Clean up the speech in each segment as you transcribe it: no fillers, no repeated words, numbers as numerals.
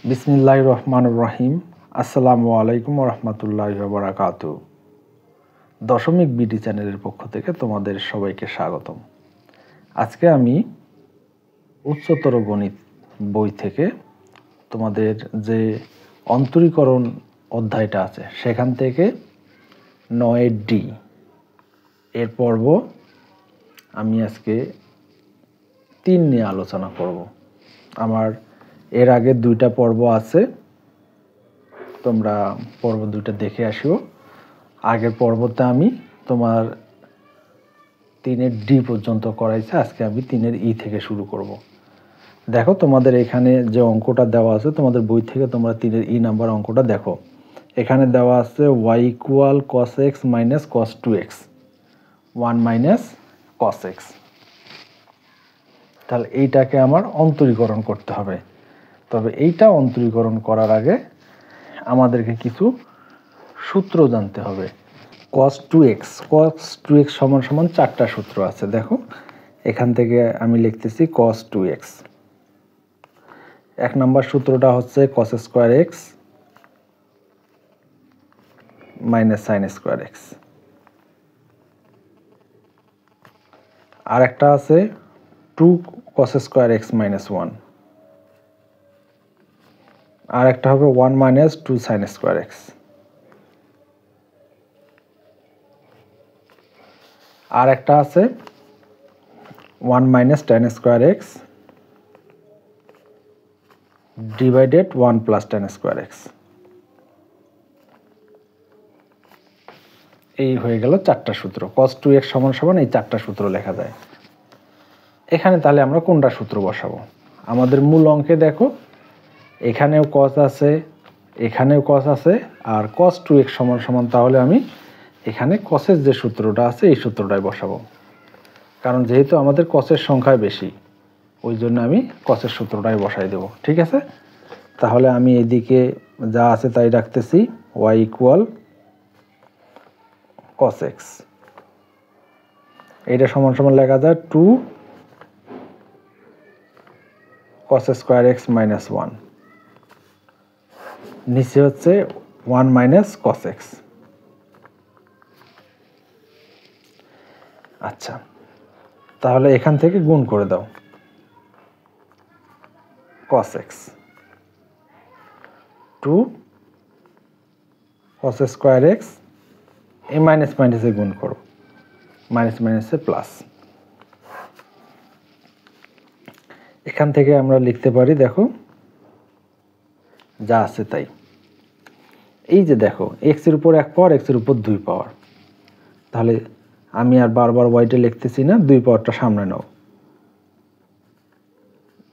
বিসমিল্লাহির রহমানির রহিম। আসসালামু আলাইকুম ওয়া রাহমাতুল্লাহি ওয়া বারাকাতুহু। দশমিক বিডি চ্যানেলের পক্ষ থেকে তোমাদের সবাইকে স্বাগতম। আজকে আমি উচ্চতর গণিত বই থেকে তোমাদের যে অন্তরীকরণ অধ্যায়টা আছে সেখান থেকে 9D এর পর্ব আমি আজকে 3 নিয়ে আলোচনা করব। আমার এর আগে 2টা পর্ব আছে, তোমরা পর্ব 2টা দেখে আসিও। আগের পর্বতে আমি তোমার 3-এর ডি পর্যন্ত করাইছে, আজকে আমি 3-এর ই থেকে শুরু করব। দেখো তোমাদের এখানে যে অঙ্কটা দেওয়া আছে তোমাদের বই থেকে, তোমরা 3-এর ই নাম্বার অঙ্কটা দেখো। এখানে দেওয়া আছে y equal cos x minus cos 2x 1 minus cos x। তাহলে এইটাকে আমার অন্তরীকরণ করতে হবে। তবে এইটা অন্তরীকরণ করার আগে আমাদেরকে কিছু সূত্র জানতে হবে। cos 2x সমান সমান 4টা সূত্র আছে। দেখো এখান থেকে আমি লিখতেছি cos 2x। 1 নম্বর সূত্রটা হচ্ছে cos square x minus sin square x। আর একটা আছে 2 cos স্কয়ার x মাইনাস 1। আর একটা হবে 1 মাইনাস 2 sin স্কয়ার x। আর একটা আছে 1 minus tan square x divided 1 plus tan square x। এই হয়ে গেল 4টা সূত্র। cos 2x সমান সমান এই 4টা সূত্র লেখা যায়। এখানে তাহলে আমরা কোনটা সূত্র বসাবো? আমাদের মূল অঙ্কে দেখো এখানেও cos আছে, এখানেও cos আছে, আর cos 2x সমান সমান, তাহলে আমি এখানে cos এর যে সূত্রটা আছে এই সূত্রটাই বসাবো। কারণ যেহেতু আমাদের cos এর সংখ্যা বেশি, ওই জন্য আমি cos এর সূত্রটাই বসাই দেব। ঠিক আছে? তাহলে আমি এদিকে যা আছে তাই রাখতেছি। y ইকুয়াল cos x, এইটা সমান সমান লেখা যায় 2 cos স্কয়ার x মাইনাস 1। নিচে হচ্ছে 1 মাইনাস cos x। আচ্ছা, তাহলে এখান থেকে গুণ করে দাও। cos x 2 cos square x, এই মাইনাস মাইনাসে গুণ করো, মাইনাস মাইনাসে প্লাস। এখান থেকে আমরা লিখতে পারি, দেখো যা আছে তাই। এই যে দেখো x এর উপর 1 পাওয়ার, x এর উপর 2 পাওয়ার। তাহলে আমি আর বারবার ওয়াইটা লিখতেছি না, 2 পাওয়ারটা সামনে নাও।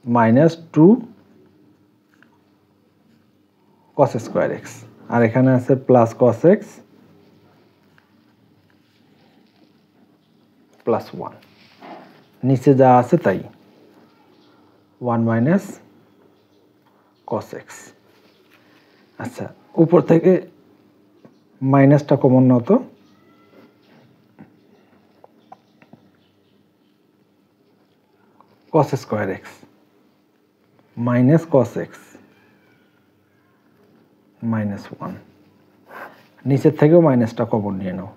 মাইনাস 2 cos স্কয়ার x, আর এখানে আছে প্লাস cos x প্লাস 1। নিচে যা আছে তাই, 1 মাইনাস cos x। আচ্ছা, উপর থেকে মাইনাসটা কমন নাও তো, cos square x minus cos x minus 1। নিচের থেকেও মাইনাসটা কমন নিয়ে নাও।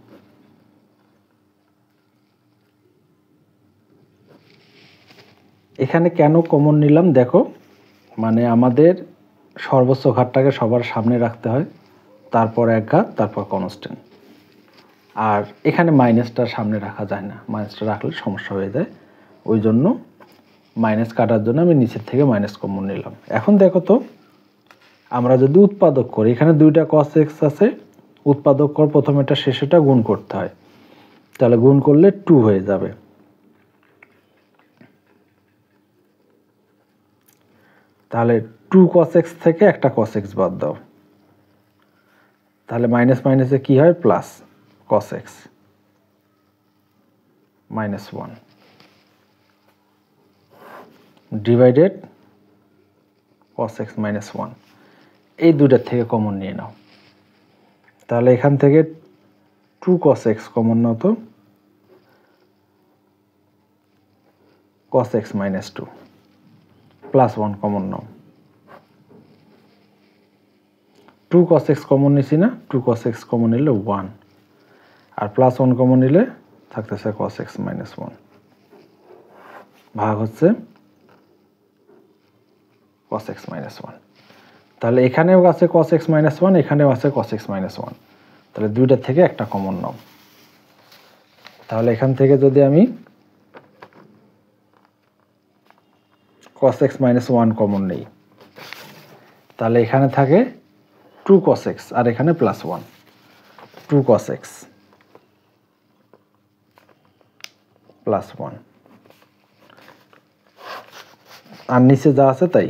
এখানে কেন কমন নিলাম দেখো, মানে আমাদের সর্বোচ্চ ঘাতটাকে সবার সামনে রাখতে হয়, তারপর এক ঘাত, তারপর কনস্ট্যান্ট। আর এখানে মাইনাসটা সামনে রাখা যায় না, মাইনাসটা রাখলে সমস্যা হয়ে যায়। ওই জন্য মাইনাস কাটার জন্য আমি নিচের থেকে মাইনাস কমন নিলাম। এখন দেখো তো, আমরা যদি উৎপাদক করি, এখানে 2টা cos x আছে, উৎপাদক কর প্রথমেটা শেষেটা গুণ করতে হয়। তাহলে গুণ করলে 2 হয়ে যাবে। তাহলে 2 cos x থেকে একটা cos x বাদ দাও, তাহলে মাইনাস মাইনাসে কি হয়? Plus cos x minus 1 divided cos x minus 1। এই দুটার থেকে কমন নিয়ে নাও। তাহলে এখান থেকে 2 cos x কমন নাও তো, cos x minus 2 plus 1 common নাও, 2 cos x কমন নিছি না, 2 cos x কমন নিলে 1 আর প্লাস 1 কমন নিলে থাকতেছে cos x minus 1 ভাগ হচ্ছে cos x minus 1। তাহলে এখানেও আছে cos x minus 1, এখানেও আছে cos x minus 1, তাহলে দুইটা থেকে একটা কমন নাও। তাহলে এখান থেকে যদি আমি cos x minus 1 কমন নেই, তাহলে এখানে থাকে 2 cos x আর এখানে প্লাস 1, 2 cos x প্লাস 1 আর নিচে যা আছে তাই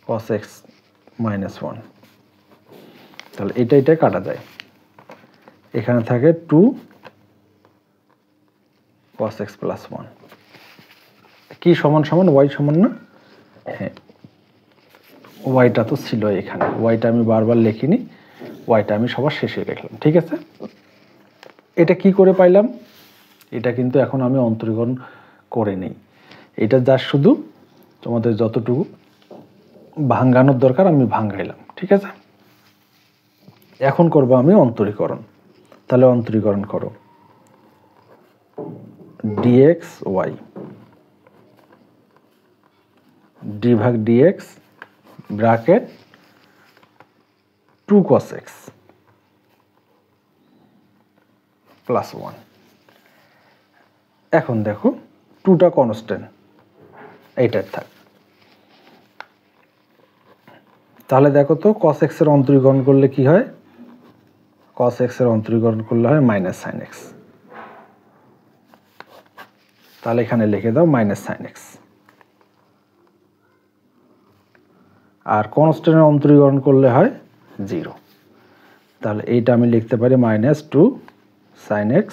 cos x minus 1। তাহলে এটা কাটা যায়, এখানে থাকে 2 cos x plus 1 কি সমান সমান y সমান না? হ্যাঁ, ওয়াইটা তো ছিল এখানে, ওয়াইটা আমি বারবার লিখিনি, ওয়াইটা আমি সবার শেষে লিখলাম। ঠিক আছে, এটা কি করে পাইলাম? এটা কিন্তু এখন আমি অন্তরীকরণ করে নেই, এটা যা শুধু তোমাদের যতটুকু ভাঙানোর দরকার আমি ভাঙাইলাম। ঠিক আছে, এখন করব আমি অন্তরীকরণ। তাহলে অন্তরীকরণ করো, dx y d ভাগ dx bracket 2 cos x plus 1। এখন দেখো 2টা কনস্ট্যান্ট, এইটার থাক। তাহলে দেখো তো cos x এর অন্তরীকরণ করলে কি হয়? cos x এর অন্তরীকরণ করলে হয় মাইনাস সাইন x। তাহলে এখানে লিখে দাও মাইনাস সাইন x। আর কনস্ট্যান্টের অন্তরীকরণ করলে হয় 0। তাহলে এইটা আমি লিখতে পারি মাইনাস 2 সাইন x।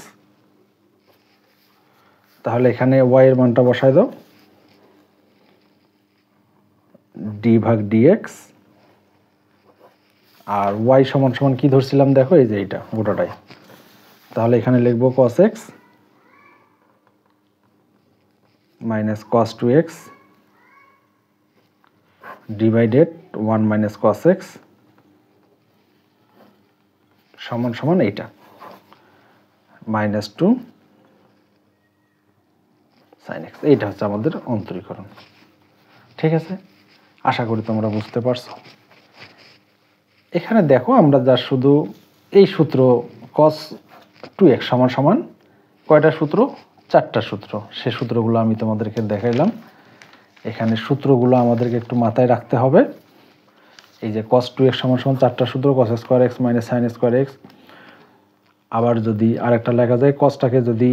তাহলে এখানে y এর মানটা বসায় দাও, d ভাগ dx আর y সমান সমান কি ধরছিলাম দেখো, এই যে এইটা গোটাটাই। তাহলে এখানে লিখব cos x minus cos 2x divided 1 minus cos x সমান সমান এইটা মাইনাস 2 সাইন x। এইটা হচ্ছে আমাদের অন্তরীকরণ। ঠিক আছে, আশা করি তোমরা বুঝতে পারছো। এখানে দেখো আমরা যা শুধু এই সূত্র cos 2x সমান সমান কয়টা সূত্র? 4টা সূত্র। সেই সূত্রগুলো আমি তোমাদেরকে দেখাইলাম। এখানে সূত্রগুলো আমাদেরকে একটু মাথায় রাখতে হবে। এই যে cos 2x সমান সমান 4টা সূত্র, cos square x minus sin square x। আবার যদি আরেকটা লেখা যায়, cosটাকে যদি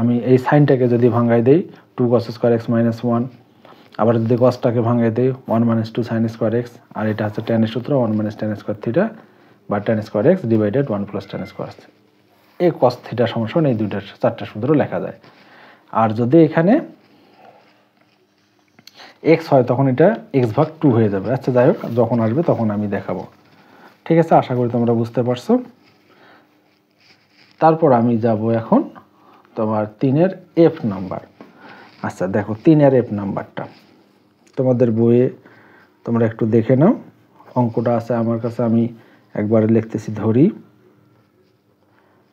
আমি এই সাইনটাকে যদি ভাঙাই দেই 2 cos স্কয়ার x মাইনাস 1, আবার যদি cosটাকে ভাঙাই দেই 1 মাইনাস 2 sin স্কয়ার x, আর এটা হচ্ছে tan এর সূত্র 1 মাইনাস tan স্কয়ার থিটা বা tan square x divided 1 plus tan square. এই cos থিটা সমান সমান এই দুইটা 4টা সূত্র লেখা যায়। আর যদি এখানে x হয় তখন এটা x ভাগ 2 হয়ে যাবে। আচ্ছা যাই হোক, যখন আসবে তখন আমি দেখাবো। ঠিক আছে, আশা করি তোমরা বুঝতে পারছো। তারপর আমি যাব এখন তোমার 3-এর f নাম্বার। আচ্ছা দেখো 3-এর f নাম্বারটা তোমাদের বইয়ে তোমরা একটু দেখে নাও, অঙ্কটা আছে আমার কাছে, আমি একবারে লিখতেছি ধরি,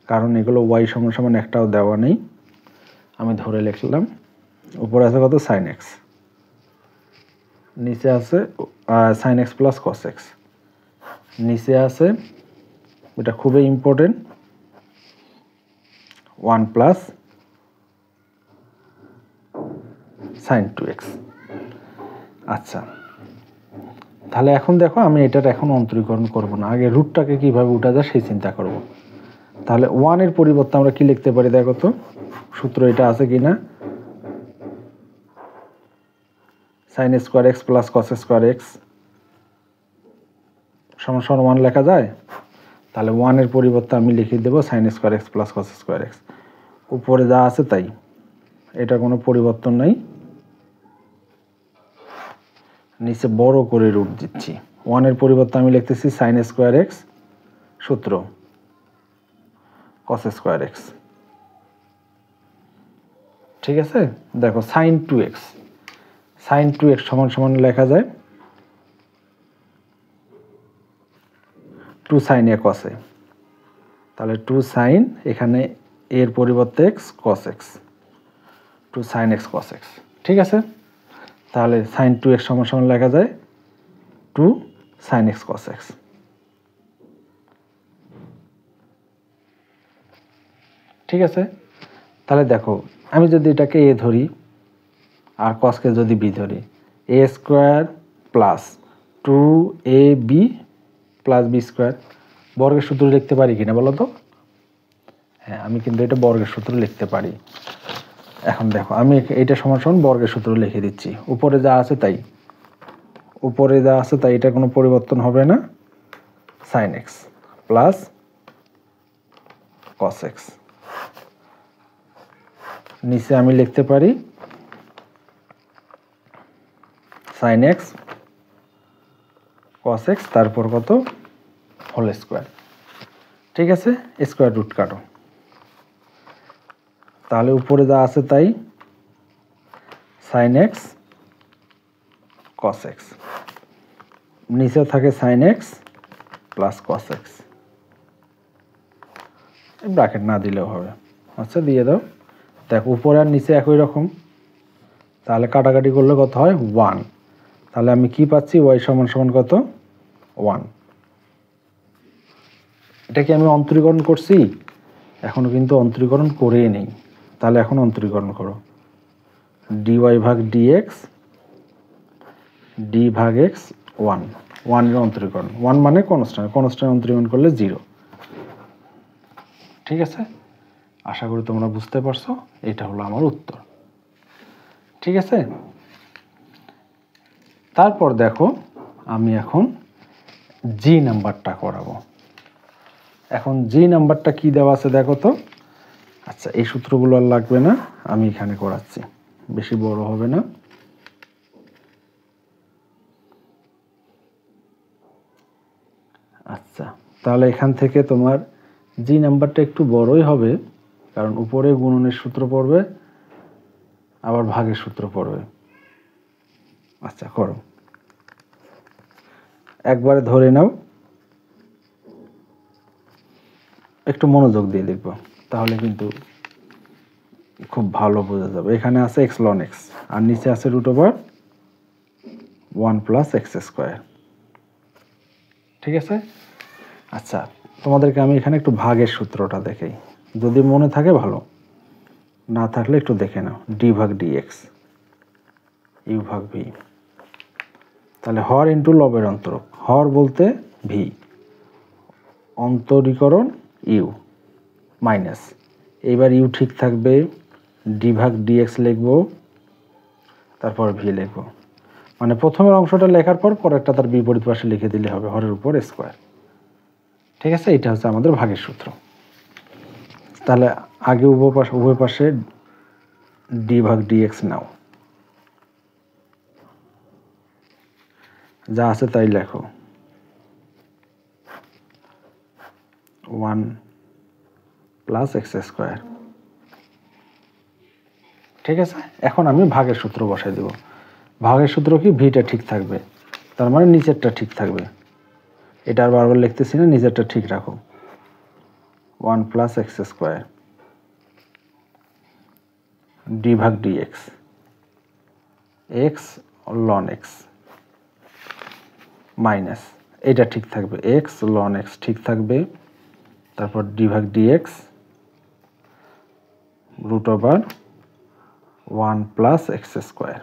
কারণ এগুলো y সমান সমান একটাও দেওয়া নেই, আমি ধরে লিখলাম। উপরে আছে কত? sin x, নিচে আছে sin x plus cos x, নিচে আছে, এটা খুবই ইম্পর্টেন্ট, 1 প্লাস sin 2x। আচ্ছা তাহলে এখন দেখো আমি এটার এখন অন্তরীকরণ করব না, আগে রুটটাকে কিভাবে উঠা যায় সেই চিন্তা করব। তাহলে 1 এর পরিবর্তে আমরা কি লিখতে পারি দেখো তো, সূত্র এটা আছে কিনা, sin square x plus cos square x সমান সমান 1 লেখা যায়। তাহলে 1 এর পরিবর্তে আমি লিখে দেব sin square x plus cos square x। উপরে যা আছে তাই, এটা কোনো পরিবর্তন নাই। নিচে বড় করে রুট দিচ্ছি, 1 এর পরিবর্তে আমি লিখতেছি sin স্কয়ার x সূত্র cos স্কয়ার x। ঠিক আছে, দেখো sin 2x সমান সমান লেখা যায় টু সাইন এ কস এ, তাহলে টু সাইন এখানে এর পরিবর্তে x cos x, two sine x cos x. ঠিক আছে, তাহলে সাইন টু এক্স সমান সমান লেখা যায় two sine x cos x. ঠিক আছে, তাহলে দেখো আমি যদি এটাকে এ ধরি আর কসকে যদি বি ধরি, এ square plus two A B plus B square, বর্গের সূত্র লিখতে পারি কিনা বলো তো? হ্যাঁ, আমি কিন্তু এটা বর্গের সূত্র লিখতে পারি। এখন দেখো আমি এটা সমান সমান বর্গের সূত্র লিখে দিচ্ছি, উপরে যা আছে তাই, উপরে যা আছে তাই, এটা কোনো পরিবর্তন হবে না, sine x plus cos x. নিচে আমি লিখতে পারি সাইন এক্স কস এক্স, তারপর কত হোল স্কোয়ার। ঠিক আছে, স্কোয়ার রুট কাটো, তাহলে উপরে যা আছে তাই, সাইন এক্স কস এক্স, নিচেও থাকে sine x plus cos x, bracket না দিলেও হবে। আচ্ছা দিয়ে দাও, দেখো উপরে আর নিচে একই রকম, তাহলে কাটাকাটি করলে কত হয়, 1। তাহলে আমি কি পাচ্ছি, ওয়াই সমান সমান কত, 1। এটা কি আমি অন্তরীকরণ করছি? এখনো কিন্তু অন্তরীকরণ করেই নেই, তাহলে এখন অন্তরীকরণ করো, ডিওয়াই ভাগ ডিএক্স ডি ভাগ এক্স 1, 1 এর অন্তরীকরণ, 1 মানে কনস্ট্যান্ট, কনস্ট্যান্ট অন্তরীকরণ করলে 0। ঠিক আছে, আশা করি তোমরা বুঝতে পারছো, এটা হলো আমার উত্তর। ঠিক আছে, তারপর দেখো আমি এখন জি নাম্বারটা করাবো। এখন জি নাম্বারটা কি দেওয়া আছে দেখো তো। আচ্ছা, এই সূত্রগুলো আর লাগবে না, আমি এখানে করাচ্ছি, বেশি বড় হবে না। আচ্ছা, তাহলে এখান থেকে তোমার জি নাম্বারটা একটু বড়ই হবে, কারণ উপরে গুণনের সূত্র পড়বে, আবার ভাগের সূত্র পড়বে। আচ্ছা করো, একবারে ধরে নাও, একটু মনোযোগ দিয়ে দেখবো, তাহলে কিন্তু খুব ভালো বোঝা যাবে। এখানে আছে এক্স লন এক্স, আর নিচে আছে root over 1 plus x square. ঠিক আছে, আচ্ছা তোমাদেরকে আমি এখানে একটু ভাগের সূত্রটা দেখাই, যদি মনে থাকে ভালো, না থাকলে একটু দেখে নাও। ডি ভাগ ডি এক্স ইউ ভাগ ভি, তাহলে হর ইন্টু লবের অন্তরক, হর বলতে ভি, অন্তরীকরণ ইউ মাইনাস, এবার ইউ ঠিক থাকবে, ডি ভাগ ডিএক্স লিখবো, তারপর ভি লিখবো, মানে প্রথমের অংশটা লেখার পর পরেরটা তার বিপরীত পাশে লিখে দিলে হবে, হরের উপর স্কোয়ার। ঠিক আছে, এটা হচ্ছে আমাদের ভাগের সূত্র। তাহলে আগে উভয় পাশে ডি ভাগ ডিএক্স নাও, যা আছে তাই লেখো, 1 প্লাস এক্স স্কোয়ার। ঠিক আছে, এখন আমি ভাগের সূত্র বসাই দেব। ভাগের সূত্র কি, ভিটা ঠিক থাকবে, তার মানে নিচেরটা ঠিক থাকবে, এটা আর বারবার লিখতেছি না, নিচেরটা ঠিক রাখো, 1 প্লাস এক্স স্কোয়ার ডি ভাগ ডিএক্স, এক্স লন এক্স মাইনাস, এটা ঠিক থাকবে, এক্স লন এক্স ঠিক থাকবে, তারপর ডি ভাগ dx root over 1 plus x square,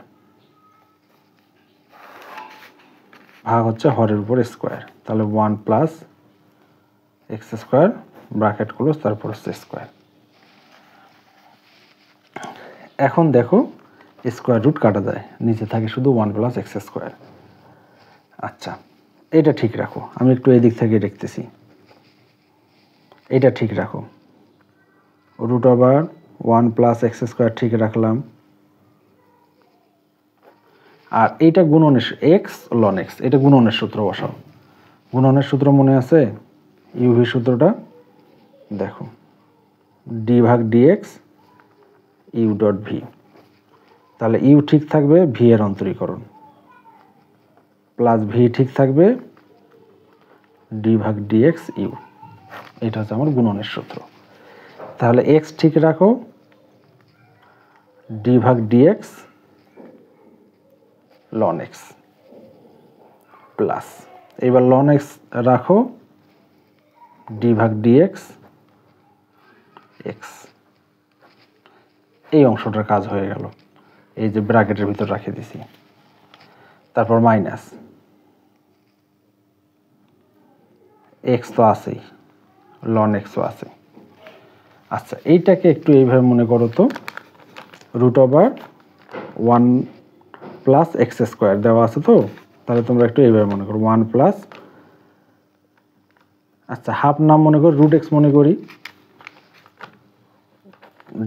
ভাগ হচ্ছে হরের উপর স্কোয়ার, তাহলে 1 plus x square bracket close, তারপর হচ্ছে স্কোয়ার। এখন দেখো স্কোয়ার রুট কাটা যায়, নিচে থাকে শুধু 1 প্লাস এক্স স্কোয়ার। আচ্ছা, এটা ঠিক রাখো, আমি একটু এদিক থেকে দেখতেছি, এটা ঠিক রাখো, root over 1 plus x square ঠিক রাখলাম, আর এইটা গুণনের এক্স লন এক্স, এটা গুণনের সূত্র বসাও। গুণনের সূত্র মনে আছে, ইউভি সূত্রটা দেখো, ডি ভাগ ডিএক্স ইউ ডট ভি, তাহলে ইউ ঠিক থাকবে, ভি এর অন্তরীকরণ, প্লাস ভি ঠিক থাকবে, ডি ভাগ ডিএক্স ইউ, এটা হচ্ছে আমার গুণনের সূত্র। তাহলে এক্স ঠিক রাখো, ডি ভাগ ডিএক্স লন এক্স প্লাস, এবার লন এক্স রাখো, ডি ভাগ ডিএক্স এক্স। এই অংশটার কাজ হয়ে গেল, এই যে ব্র্যাকেটের ভিতর রাখে দিছি। তারপর মাইনাস এক্স তো আছেই, লন এক্সও আছে। আচ্ছা, এইটাকে একটু এইভাবে মনে করো তো, root over 1 plus x square দেওয়া আছে তো, তাহলে তোমরা একটু এইভাবে মনে করো 1 প্লাস, আচ্ছা হাফ নাম মনে করি, রুট এক্স মনে করি,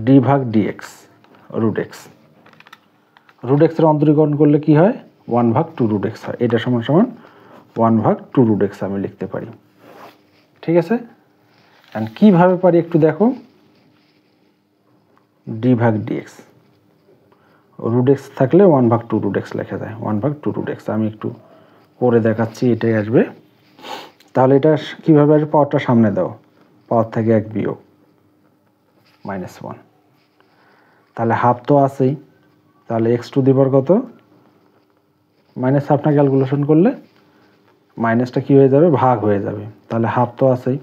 ডি ভাগ ডিএক্স রুট এক্স। রুট এক্সের অন্তরীকরণ করলে কি হয়, 1 ভাগ 2 রুট এক্স হয়। এটা সমান সমান 1 ভাগ 2 রুট এক্স আমি লিখতে পারি। ঠিক আছে, অ্যান্ড কীভাবে পারি একটু দেখো, ডি ভাগ ডিএক্স রুট এক্স থাকলে 1 ভাগ 2 রুট এক্স লেখা যায়, 1 ভাগ 2 রুট এক্স। আমি একটু করে দেখাচ্ছি, এটাই আসবে। তাহলে এটা কীভাবে আসবে, পাওয়ারটা সামনে দাও, পাওয়ার থেকে 1 বিয়োগ -1, তাহলে হাফ তো আছেই, তাহলে এক্স টু দি পাওয়ার কত, মাইনাস হাফটা ক্যালকুলেশন করলে মাইনাসটা কী হয়ে যাবে, ভাগ হয়ে যাবে। তাহলে হাফ তো আছেই,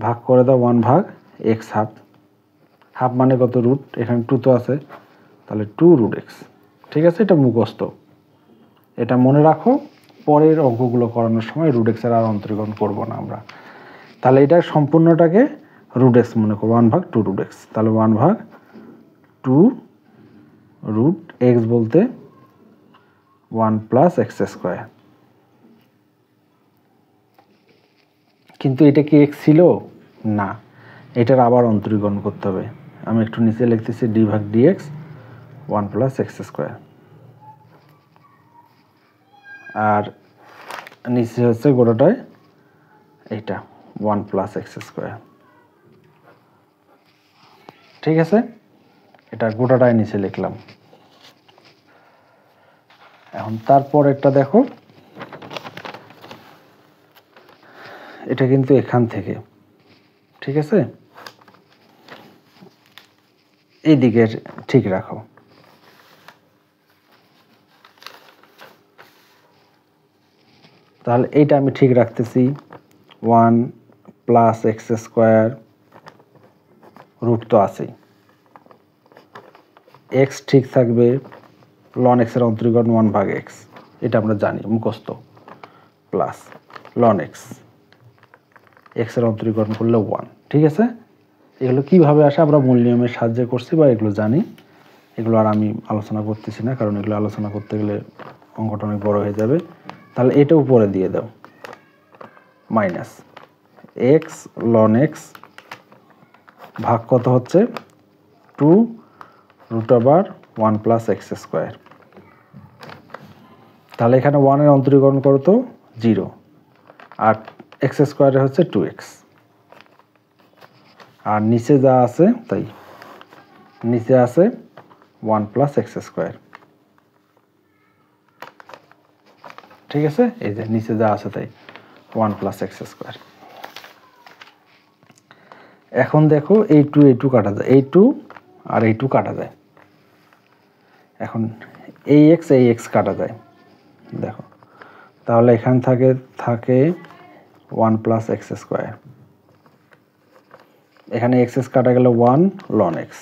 ভাগ করে দাও 1 ভাগ এক্স হাফ, হাফ মানে কত রুট, এখানে 2 তো আছে, তাহলে 2 রুট এক্স। ঠিক আছে, এটা মুখস্থ, এটা মনে রাখো, পরের অঙ্কগুলো করানোর সময় রুট এক্সের আর অন্তরীকরণ করবো না আমরা। তাহলে এটা সম্পূর্ণটাকে রুট এক্স মনে করবো, 1 ভাগ 2 রুট এক্স। তাহলে 1 ভাগ 2 রুট এক্স বলতে 1 প্লাস এক্স স্কোয়ার। কিন্তু এটা কি এক্স ছিল না, এটার আবার অন্তরীকরণ করতে হবে। আমি একটু নিচে লিখতেছি ডি ভাগ ডিএক্স 1 প্লাস এক্স স্কোয়ার, আর নিচে হচ্ছে গোটাটায় এইটা 1 প্লাস এক্স স্কোয়ার। ঠিক আছে, এটা গোটাটায় নিচে লিখলাম। এখন তারপর একটা দেখো, এটা কিন্তু এখান থেকে, ঠিক আছে, এই দিকের ঠিক রাখো। তাহলে এইটা আমি ঠিক রাখতেছি, 1 প্লাস এক্স স্কোয়ার, রুট তো আছেই, এক্স ঠিক থাকবে, লন এক্সের অন্তরীকরণ 1 ভাগ এক্স, এটা আমরা জানি মুখস্থ, প্লাস লন এক্স, এক্সের অন্তরীকরণ করলে 1। ঠিক আছে, এগুলো কীভাবে আসে আমরা মূল নিয়মের সাহায্যে করছি বা এগুলো জানি, এগুলো আর আমি আলোচনা করতেছি না, কারণ এগুলো আলোচনা করতে গেলে অঙ্কটা অনেক বড় হয়ে যাবে। তাহলে এটা উপরে দিয়ে দাও, মাইনাস এক্স লন এক্স ভাগ কত হচ্ছে 2 root over 1 plus x square. তাহলে এখানে 1 এর অন্তরীকরণ করো তো 0, আর এক্স স্কোয়ারে হচ্ছে 2x, আর নিচে যা আছে তাই, নিচে আছে 1 প্লাস এক্স স্কোয়ার। ঠিক আছে, এই যে নিচে যা আছে তাই 1 প্লাস এক্স স্কোয়ার। এখন দেখো এই 2 কাটা যায়, এই 2 আর এই 2 কাটা যায়। এখন এই এক্স কাটা যায়, দেখো, তাহলে এখানে থাকে 1 প্লাস এক্স স্কোয়ার, এখানে এক্স কাটা গেল 1 লন এক্স,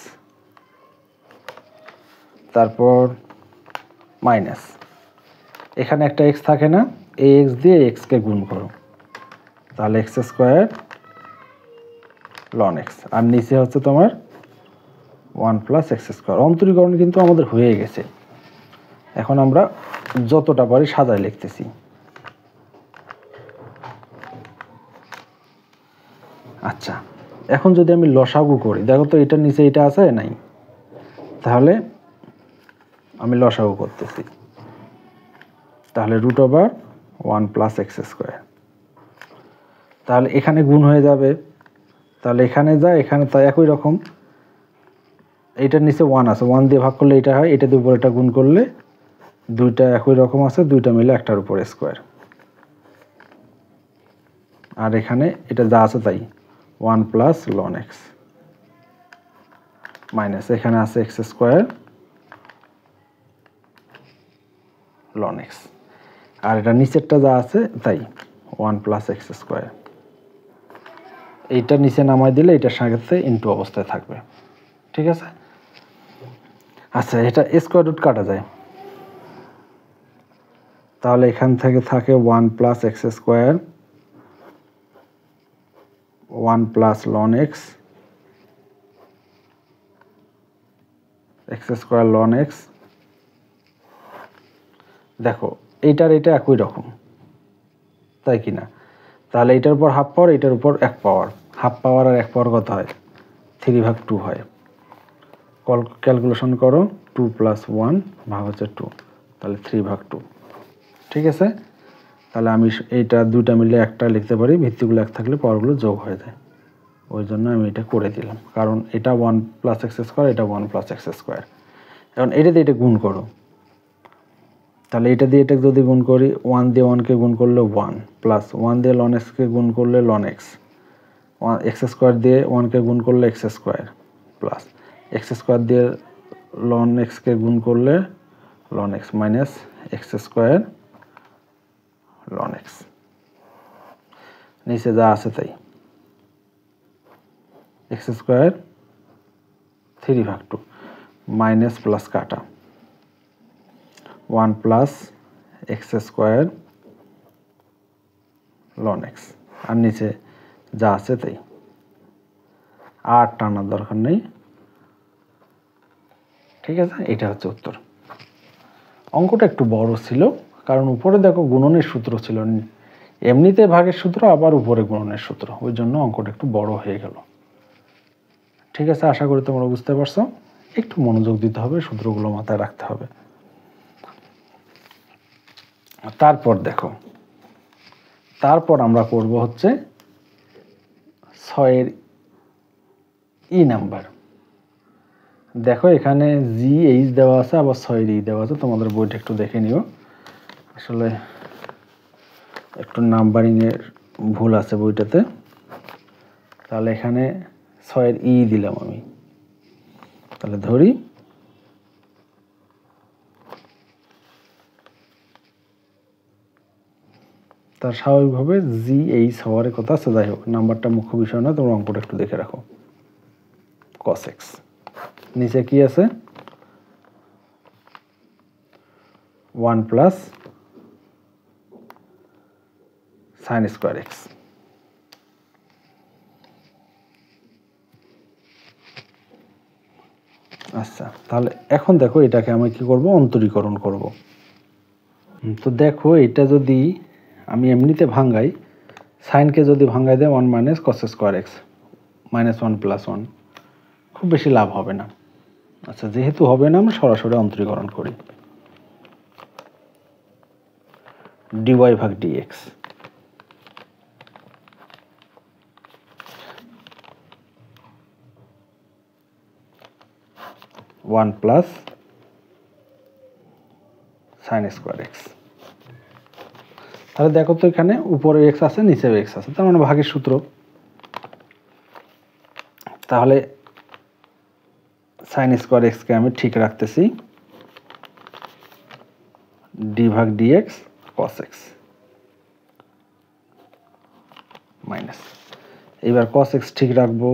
তারপর মাইনাস, এখানে একটা এক্স থাকে না, এই এক্স দিয়ে এক্সকে গুণ করো, তাহলে এক্স স্কোয়ার লন এক্স, আর নিচে হচ্ছে তোমার 1 প্লাস এক্স স্কোয়ার। অন্তরীকরণ কিন্তু আমাদের হয়ে গেছে, এখন আমরা যতটা পারি সাজায় লিখতেছি। আচ্ছা, এখন যদি আমি লসাগু করি, দেখো তো এটার নিচে এটা আছে নাই, তাহলে আমি লসাগু করতেছি, তাহলে root over 1 plus x square, তাহলে এখানে গুণ হয়ে যাবে, তাহলে এখানে যায়, এখানে তাই একই রকম, এইটার নিচে 1 আছে, 1 দিয়ে ভাগ করলে এটা হয়, এটা দিয়ে উপর এটা গুণ করলে দুইটা একই রকম আছে, দুইটা মিলে একটার উপর স্কোয়ার। আর এখানে এটা যা আছে তাই 1 প্লাস ln x মাইনাস এখানে আছে x স্কয়ার ln x আর এটা নিচেরটা যা আছে তাই 1 প্লাস x স্কয়ার। এইটা নিচে নামাই দিলে এটার সাথে ইনটু অবস্থায় থাকবে, ঠিক আছে। আচ্ছা, এটা স্কয়ার রুট কাটা যায়, তাহলে এখান থেকে থাকে 1 plus x square 1 plus ln x x square ln x। দেখো এইটার এটা একই রকম, তাই কি না? তাহলে এটার উপর হাফ পাওয়ার, এটার উপর 1 পাওয়ার, হাফ পাওয়ার আর 1 পাওয়ার কত হয়? 3/2 হয়। ক্যালকুলেশন করো, 2 প্লাস 1 ভাগ হচ্ছে 2, তাহলে 3/2, ঠিক আছে। তাহলে আমি এইটা দুইটা মিলে একটা লিখতে পারি, ভিত্তিগুলো এক থাকলে পাওয়ারগুলো যোগ হয়ে যায়, ওই জন্য আমি এটা করে দিলাম, কারণ এটা 1 প্লাস x স্কয়ার, এটা 1 প্লাস x স্কয়ার। এখন এটা দিয়ে এটা গুণ করো, তাহলে এটা দিয়ে এটা যদি গুণ করি, 1 দিয়ে 1কে গুণ করলে 1 প্লাস 1 দিয়ে ln x কে গুণ করলে ln x, x স্কয়ার দিয়ে 1কে গুণ করলে x square plus x square দিয়ে ln x কে গুণ করলে ln x minus x square ln x। নিচে যা আছে তাই x স্কয়ার 3/2 মাইনাস প্লাস কাটা 1 plus x square ln x, আর নিচে যা আছে তাই, আর টানার দরকার নেই, ঠিক আছে। এটা হচ্ছে উত্তর। অঙ্কটা একটু বড় ছিল, কারণ উপরে দেখো গুণনের সূত্র ছিল, এমনিতে ভাগের সূত্র আবার উপরে গুণনের সূত্র, ওই জন্য অঙ্কটা একটু বড় হয়ে গেল, ঠিক আছে। আশা করি তোমরা বুঝতে পারছো। একটু মনোযোগ দিতে হবে, সূত্রগুলো মাথায় রাখতে হবে। তারপর দেখো, তারপর আমরা করব হচ্ছে 6 এর ই নাম্বার। দেখো এখানে GH দেওয়া আছে, আবার 6 এর ই দেওয়া আছে, তোমাদের বইটা একটু দেখে নিও, আসলে একটু নাম্বারিং এর ভুল আছে বইটাতে। তাহলে এখানে 6 এর ই দিলাম আমি, তাহলে ধরি তার স্বাভাবিকভাবে GH হওয়ার কথা আছে। যাই হোক, নাম্বারটা মুখ্য বিষয় না, তোমরা অঙ্কটা একটু দেখে রাখো। cos x, নিচে কি আছে 1 প্লাস sin স্কয়ার x। আচ্ছা, তাহলে এখন দেখো এটাকে আমি কি করব, অন্তরীকরণ করব। তো দেখো এটা যদি আমি এমনিতে ভাঙাই, সাইনকে যদি ভাঙাই দেয় 1 minus cos square x minus 1 plus 1, খুব বেশি লাভ হবে না। আচ্ছা, যেহেতু হবে না, আমরা সরাসরি অন্তরীকরণ করি, dy ভাগ dx। One plus sine square x. তাহলে দেখো তো এখানে উপরে এক্স আছে, নিচেও এক্স আছে, তার মানে ভাগের সূত্র। তাহলে সাইন স্কোয়ার এক্সকে আমি ঠিক রাখতেছি, ডি ভাগ ডিএক্স কস এক্স মাইনাস, এবার কস এক্স ঠিক রাখবো,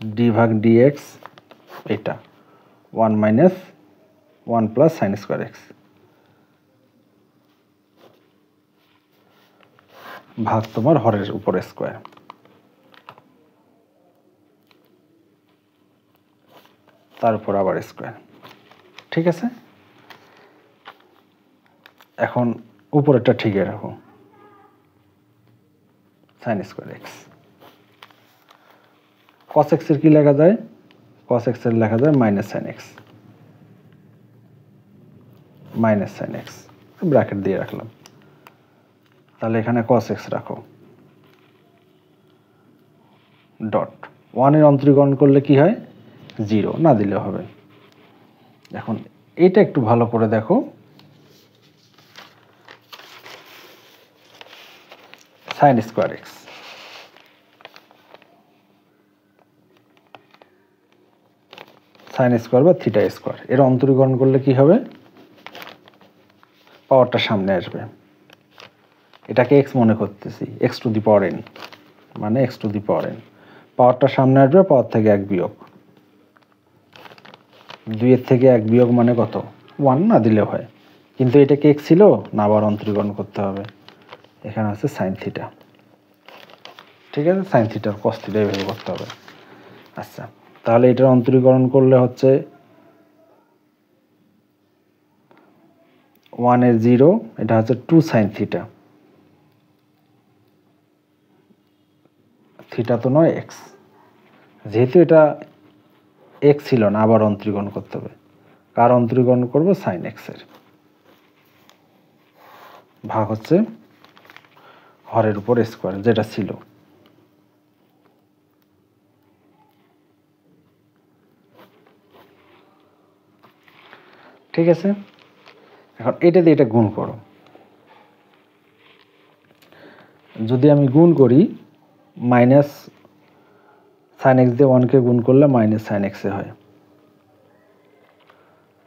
ডি ভাগ ডিএক্স এটা 1 minus 1 plus sine square x ভাগ তোমার হরের উপরে স্কোয়ার, তার উপর আবার স্কোয়ার। ঠিক আছে, এখন উপরেরটা ঠিকই রাখো, sine square x. Cos x এর কি লেখা যায়? কস এক্স এর লেখা যায় minus sine x, minus sine x bracket দিয়ে রাখলাম। তাহলে এখানে কস এক্স রাখো, ডট 1 এর অন্তরীকরণ করলে কি হয়? 0, না দিলেও হবে। এখন এটা একটু ভালো করে দেখো, sine square x. Sine square বা থিটা স্কোয়ার, এর অন্তরীকরণ করলে কি হবে? পাওয়ারটা সামনে আসবে। এটাকে এক্স মনে করতেছি, x to the power n, মানে x to the power n. পাওয়ারটা সামনে আসবে, পাওয়ার থেকে 1 বিয়োগ, 2 থেকে 1 বিয়োগ মানে কত? 1 না দিলেও হয়, কিন্তু এটা কি এক্স ছিল না, আবার অন্তরীকরণ করতে হবে। এখানে আছে সাইন থিটা, ঠিক আছে, সাইন থিটার কস থিটা এভাবে করতে হবে। আচ্ছা, তাহলে এটার অন্তরীকরণ করলে হচ্ছে 1 এর 0, এটা হচ্ছে 2 সাইন থিটা, থিটা তো নয় এক্স, যেহেতু এটা এক্স ছিল না, আবার অন্তরীকরণ করতে হবে। কার অন্তরীকরণ করব? সাইন এক্স এর, ভাগ হচ্ছে হরের উপর স্কোয়ার যেটা ছিল। ঠিক আছে, এখন এটা দিয়ে এটা গুণ করো। যদি আমি গুণ করি, মাইনাস সাইন এক্স দিয়ে 1কে গুণ করলে মাইনাস সাইন এক্স এ হয়,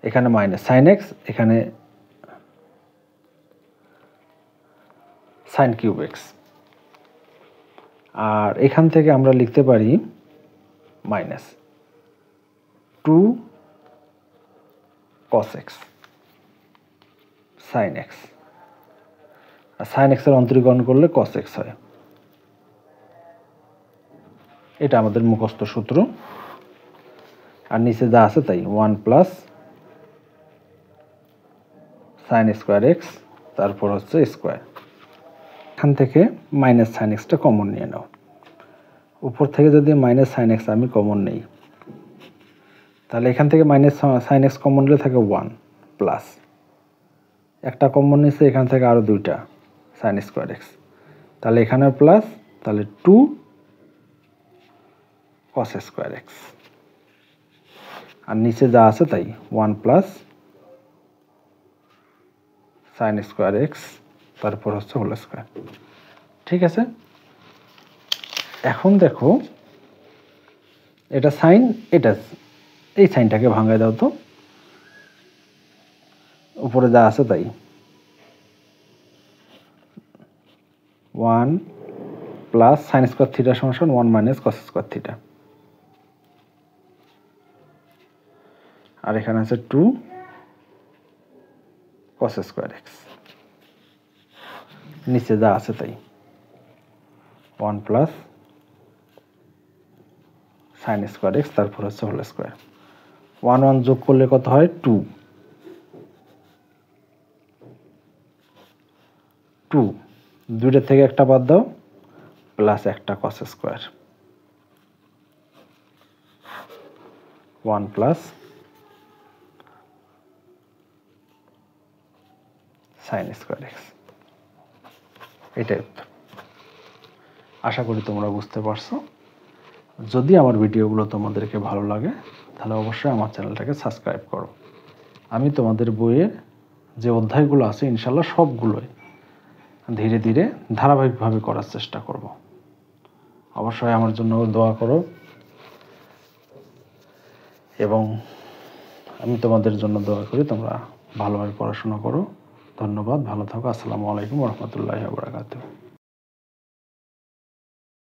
এখানে মাইনাস সাইন এক্স, এখানে সাইন কিউব এক্স, আর এখান থেকে আমরা লিখতে পারি minus 2 cos x sine x, আর সাইন এক্স এর অন্তরীকরণ করলে কস এক্স হয়। এটা আমাদের মুখস্থ সূত্র, আর নিচে যা আছে তাই, 1 প্লাস সাইন স্কোয়ার এক্স, তারপর হচ্ছে স্কোয়ার। এখান থেকে মাইনাস সাইন এক্সটা কমন নিয়ে নাও, উপর থেকে যদি মাইনাস সাইন এক্স আমি কমন নেই, তাহলে এখান থেকে মাইনাস সাইন এক্স কমন নিলে থাকে 1 প্লাস, একটা কমন নিচ্ছে, এখান থেকে আরও 2টা সাইন স্কোয়ার এক্স, তাহলে এখানে প্লাস, তাহলে 2 কস স্কোয়ার এক্স, আর নিচে যা আছে তাই, 1 প্লাস সাইন স্কোয়ার এক্স, তারপর হচ্ছে হোল স্কোয়ার। ঠিক আছে, এখন দেখো এটা সাইন, এটা এই সাইনটাকে ভাঙায় দাও তো, উপরে যা আছে তাই, 1 প্লাস সাইন স্কোয়ার থিটা সমান 1 মাইনাস কস স্কোয়ার থিটা, আর এখানে আছে 2 কস স্কোয়ার এক্স, নিচে যা আছে তাই, 1 প্লাস সাইন স্কোয়ার এক্স, তারপর হচ্ছে হোল স্কোয়ার। 1 1 যোগ করলে কত হয়? 2, 2টা থেকে একটা বাদ দাও, প্লাস একটা cos square, 1 plus sine square x. এটাই উত্তর। আশা করি তোমরা বুঝতে পারছো। যদি আমার ভিডিওগুলো তোমাদেরকে ভালো লাগে, তাহলে অবশ্যই আমার চ্যানেলটাকে সাবস্ক্রাইব করো। আমি তোমাদের বইয়ের যে অধ্যায়গুলো আছে ইনশাল্লাহ সবগুলোই ধীরে ধীরে ধারাবাহিকভাবে করার চেষ্টা করব। অবশ্যই আমার জন্য দোয়া করো, এবং আমি তোমাদের জন্য দোয়া করি তোমরা ভালোভাবে পড়াশোনা করো। ধন্যবাদ, ভালো থাকো। আসসালামু আলাইকুম ওয়া রাহমাতুল্লাহি ওয়া বারাকাতুহু।